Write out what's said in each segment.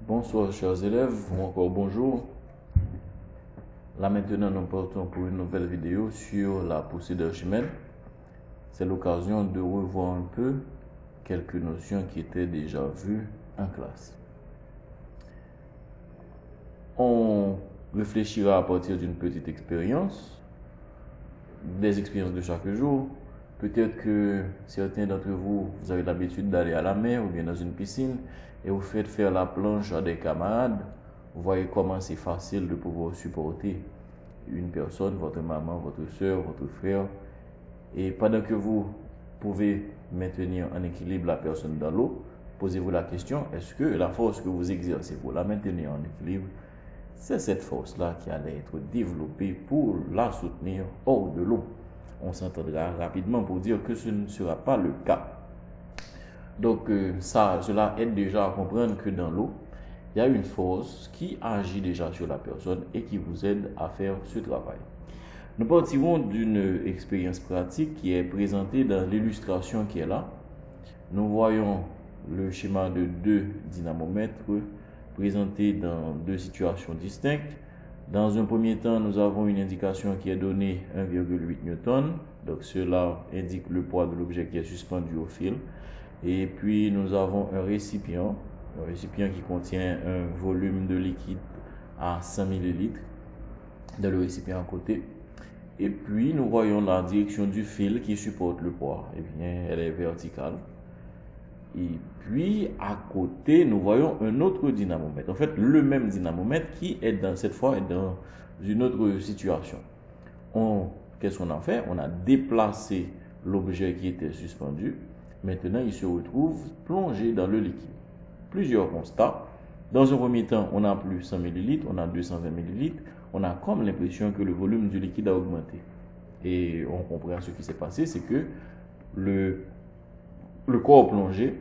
Bonsoir chers élèves, ou encore bonjour. Là maintenant nous partons pour une nouvelle vidéo sur la poussée d'Archimède. C'est l'occasion de revoir un peu quelques notions qui étaient déjà vues en classe. On réfléchira à partir d'une petite expérience, des expériences de chaque jour. Peut-être que certains d'entre vous, vous avez l'habitude d'aller à la mer ou bien dans une piscine et vous faites faire la planche à des camarades. Vous voyez comment c'est facile de pouvoir supporter une personne, votre maman, votre soeur, votre frère. Et pendant que vous pouvez maintenir en équilibre la personne dans l'eau, posez-vous la question, est-ce que la force que vous exercez pour la maintenir en équilibre, c'est cette force-là qui allait être développée pour la soutenir hors de l'eau? On s'entendra rapidement pour dire que ce ne sera pas le cas. Donc cela aide déjà à comprendre que dans l'eau, il y a une force qui agit déjà sur la personne et qui vous aide à faire ce travail. Nous partirons d'une expérience pratique qui est présentée dans l'illustration qui est là. Nous voyons le schéma de deux dynamomètres présentés dans deux situations distinctes. Dans un premier temps, nous avons une indication qui est donnée 1,8 Newton. Donc cela indique le poids de l'objet qui est suspendu au fil. Et puis nous avons un récipient qui contient un volume de liquide à 100 ml dans le récipient à côté. Et puis nous voyons la direction du fil qui supporte le poids. Eh bien, elle est verticale. Et puis à côté, nous voyons un autre dynamomètre. En fait, le même dynamomètre qui est cette fois dans une autre situation. Qu'est-ce qu'on a fait? On a déplacé l'objet qui était suspendu. Maintenant, il se retrouve plongé dans le liquide. Plusieurs constats. Dans un premier temps, on a plus 100 ml, on a 220 ml. On a comme l'impression que le volume du liquide a augmenté. Et on comprend ce qui s'est passé, c'est que le corps plongé,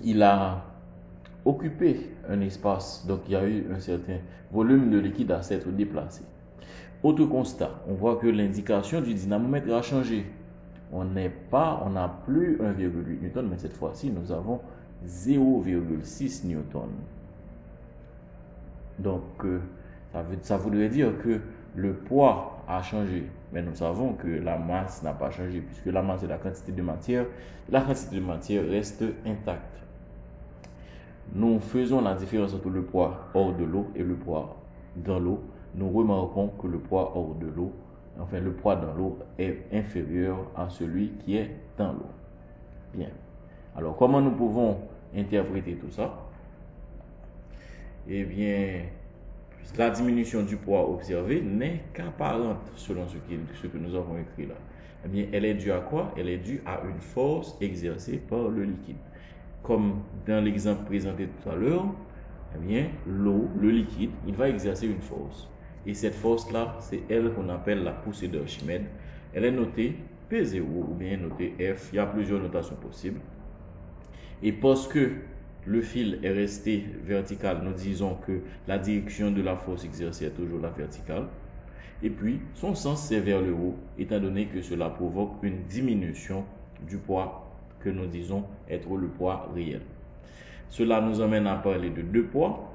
il a occupé un espace. Donc, il y a eu un certain volume de liquide à s'être déplacé. Autre constat, on voit que l'indication du dynamomètre a changé. On n'a plus 1,8 Newton, mais cette fois-ci, nous avons 0,6 Newton. Donc, ça voudrait dire que le poids a changé. Mais nous savons que la masse n'a pas changé, puisque la masse est la quantité de matière. La quantité de matière reste intacte. Nous faisons la différence entre le poids hors de l'eau et le poids dans l'eau. Nous remarquons que le poids hors de l'eau, enfin le poids dans l'eau est inférieur à celui qui est dans l'eau. Bien. Alors, comment nous pouvons interpréter tout ça? Eh bien, la diminution du poids observé n'est qu'apparente selon ce que nous avons écrit là. Eh bien, elle est due à quoi? Elle est due à une force exercée par le liquide. Comme dans l'exemple présenté tout à l'heure, eh bien, l'eau, le liquide, il va exercer une force. Et cette force-là, c'est elle qu'on appelle la poussée d'Archimède. Elle est notée P0 ou bien notée F. Il y a plusieurs notations possibles. Et parce que le fil est resté vertical, nous disons que la direction de la force exercée est toujours la verticale. Et puis, son sens c'est vers le haut, étant donné que cela provoque une diminution du poids que nous disons être le poids réel. Cela nous amène à parler de deux poids.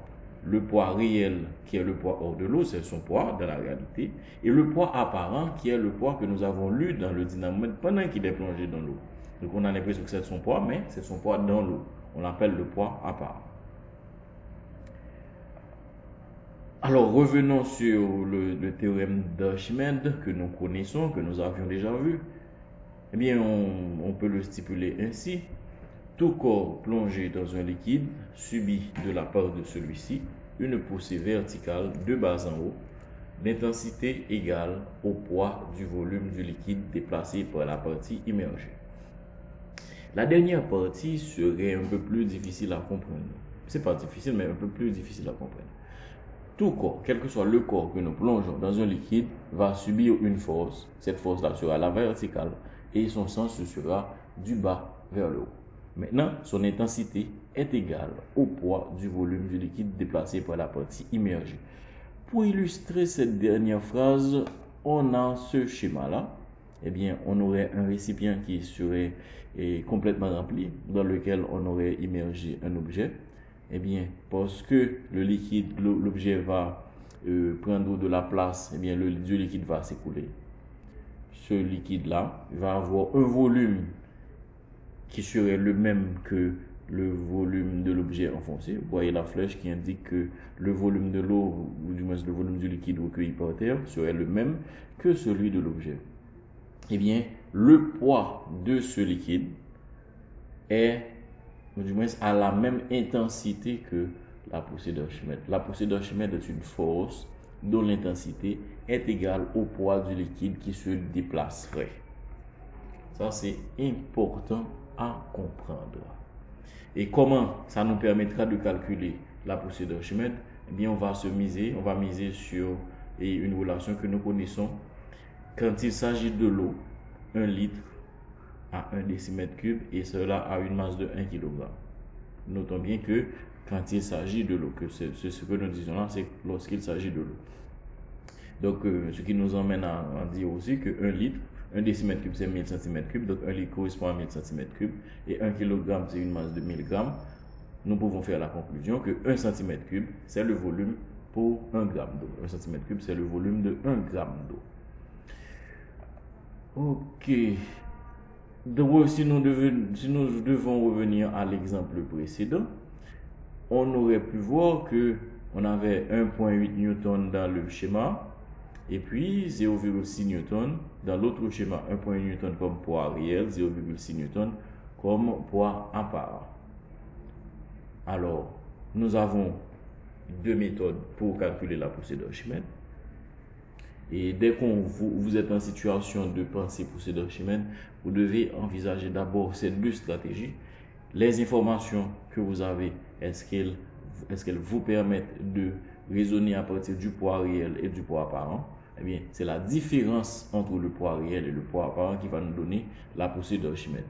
Le poids réel qui est le poids hors de l'eau, c'est son poids dans la réalité. Et le poids apparent qui est le poids que nous avons lu dans le dynamomètre pendant qu'il est plongé dans l'eau. Donc on a l'impression que c'est son poids, mais c'est son poids dans l'eau. On l'appelle le poids apparent. Alors revenons sur le théorème d'Archimède que nous connaissons, que nous avions déjà vu. Eh bien, on peut le stipuler ainsi. Tout corps plongé dans un liquide subit de la part de celui-ci une poussée verticale de bas en haut d'intensité égale au poids du volume du liquide déplacé par la partie immergée. La dernière partie serait un peu plus difficile à comprendre. C'est pas difficile, mais un peu plus difficile à comprendre. Tout corps, quel que soit le corps que nous plongeons dans un liquide, va subir une force. Cette force-là sera la verticale et son sens sera du bas vers le haut. Maintenant, son intensité est égale au poids du volume du liquide déplacé par la partie immergée. Pour illustrer cette dernière phrase, on a ce schéma-là. Eh bien, on aurait un récipient qui serait complètement rempli, dans lequel on aurait immergé un objet. Eh bien, parce que le liquide, l'objet va prendre de la place, eh bien, du liquide va s'écouler. Ce liquide-là va avoir un volume qui serait le même que le volume de l'objet enfoncé. Vous voyez la flèche qui indique que le volume de l'eau, ou du moins le volume du liquide recueilli par terre, serait le même que celui de l'objet. Eh bien, le poids de ce liquide est, ou du moins, à la même intensité que la poussée d'Archimède. La poussée d'Archimède est une force dont l'intensité est égale au poids du liquide qui se déplacerait. Ça, c'est important à comprendre. Et comment ça nous permettra de calculer la poussée d'Archimède? Eh bien, on va miser sur une relation que nous connaissons. Quand il s'agit de l'eau, 1 litre à 1 décimètre cube, et cela a une masse de 1 kg. Notons bien que quand il s'agit de l'eau, que c'est ce que nous disons là, c'est lorsqu'il s'agit de l'eau. Donc, ce qui nous emmène à dire aussi que 1 litre, 1 décimètre cube, c'est 1000 cm3, donc 1 litre correspond à 1000 cm3, et 1 kg, c'est une masse de 1000 grammes. Nous pouvons faire la conclusion que 1 cm3, c'est le volume pour 1 gramme d'eau. 1 cm3, c'est le volume de 1 gramme d'eau. Ok. Donc, si nous devons revenir à l'exemple précédent, on aurait pu voir que on avait 1,8 Newton dans le schéma et puis 0,6 Newton dans l'autre schéma. 1,8 Newton comme poids réel, 0,6 Newton comme poids apparent. Alors, nous avons deux méthodes pour calculer la poussée d'Archimède. Et dès que vous êtes en situation de penser poussée d'Archimède, vous devez envisager d'abord ces deux stratégies. Les informations que vous avez, est-ce qu'elles vous permettent de raisonner à partir du poids réel et du poids apparent? Eh bien, c'est la différence entre le poids réel et le poids apparent qui va nous donner la poussée d'Archimède.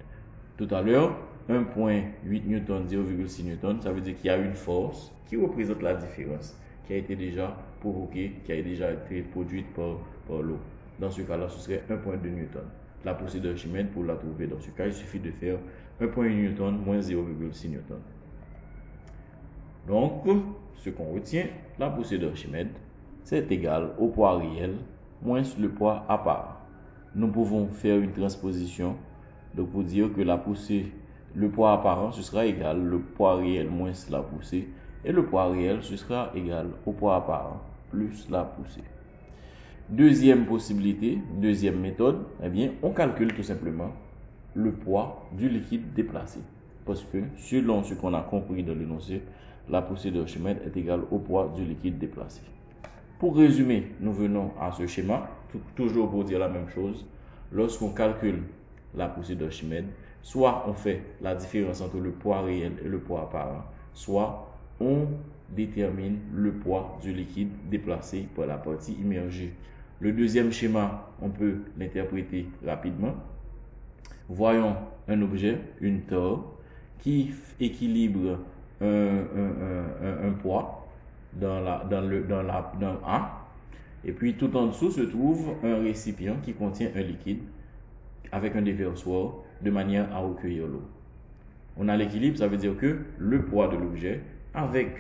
Tout à l'heure, 1,8 Newton, 0,6 Newton, ça veut dire qu'il y a une force qui représente la différence, qui a été déjà provoquée, qui a déjà été produite par l'eau. Dans ce cas-là, ce serait 1,2 Newton. La poussée d'Archimède, pour la trouver dans ce cas, il suffit de faire 1,1 Newton moins 0,6 Newton. Donc, ce qu'on retient, la poussée d'Archimède, c'est égal au poids réel moins le poids apparent. Nous pouvons faire une transposition donc pour dire que la poussée, le poids apparent, ce sera égal le poids réel moins la poussée, et le poids réel, ce sera égal au poids apparent plus la poussée. Deuxième possibilité, deuxième méthode, eh bien, on calcule tout simplement le poids du liquide déplacé. Parce que, selon ce qu'on a compris dans l'énoncé, la poussée d'Archimède est égale au poids du liquide déplacé. Pour résumer, nous venons à ce schéma, toujours pour dire la même chose. Lorsqu'on calcule la poussée d'Archimède, soit on fait la différence entre le poids réel et le poids apparent, soit on détermine le poids du liquide déplacé par la partie immergée. Le deuxième schéma, on peut l'interpréter rapidement. Voyons un objet, une tare, qui équilibre un poids dans A. Et puis tout en dessous se trouve un récipient qui contient un liquide avec un déversoir de manière à recueillir l'eau. On a l'équilibre, ça veut dire que le poids de l'objet avec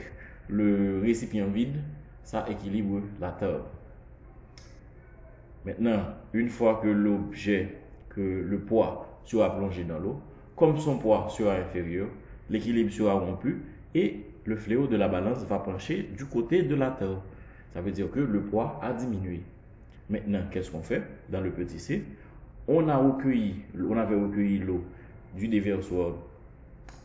le récipient vide, ça équilibre la tare. Maintenant, une fois que le poids sera plongé dans l'eau, comme son poids sera inférieur, l'équilibre sera rompu et le fléau de la balance va pencher du côté de la tare. Ça veut dire que le poids a diminué. Maintenant, qu'est-ce qu'on fait? Dans le petit c, on avait recueilli l'eau du déversoir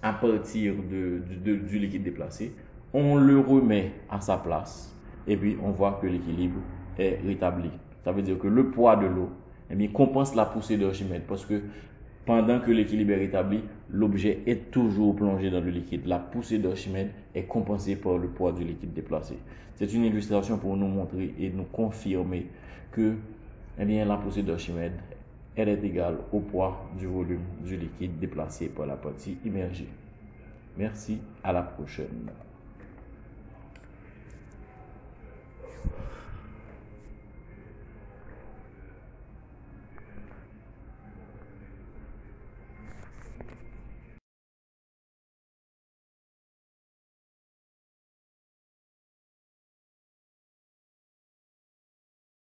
à partir du liquide déplacé. On le remet à sa place et puis on voit que l'équilibre est rétabli. Ça veut dire que le poids de l'eau compense la poussée d'Archimède parce que pendant que l'équilibre est rétabli, l'objet est toujours plongé dans le liquide. La poussée d'Archimède est compensée par le poids du liquide déplacé. C'est une illustration pour nous montrer et nous confirmer que la poussée d'Archimède elle est égale au poids du volume du liquide déplacé par la partie immergée. Merci, à la prochaine.